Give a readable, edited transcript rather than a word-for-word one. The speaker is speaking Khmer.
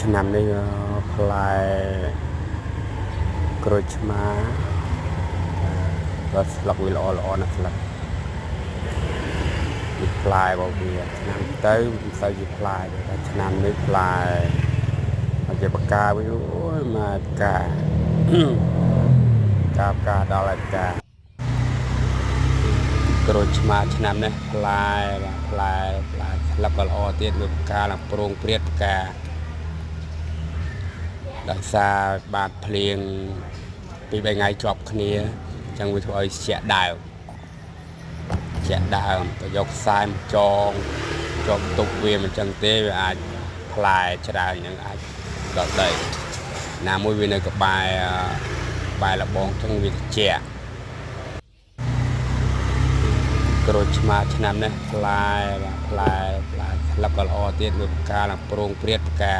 ឆ្នាំនេះផ្លែក្រូចឆ្មាក៏ស្លឹកវាល្អណាស់ស្លឹកវាផ្លែរបស់វាឆ្នាំទៅមិនសូវជាផ្លែទេតែឆ្នាំនេះផ្លែហើយជាបកាវិញអូយមកកាដល់ហើយក្រូចឆ្មាឆ្នាំនេះផ្លែស្លឹកក៏ល្អទៀតវាបកាឡើងប្រងព្រាតបកាដោយសារបាតភ្លៀងពី3ថ្ងៃជាប់គ្នាអញ្ចឹងវាធ្វើឲ្យជាក់ដើមទៅយកខ្សែមកចងជាប់ទុកវាមិនអញ្ចឹងទេវាអាចផ្លែច្រើនអញ្ចឹងអាចដល់ដីណាមួយវានៅក្បែរលបងអញ្ចឹងវាត្រជាក់ក្រូចឆ្មាឆ្នាំនេះផ្លែស្លឹកក៏ល្អទៀតវាបកាឡើងប្រងព្រាតបកា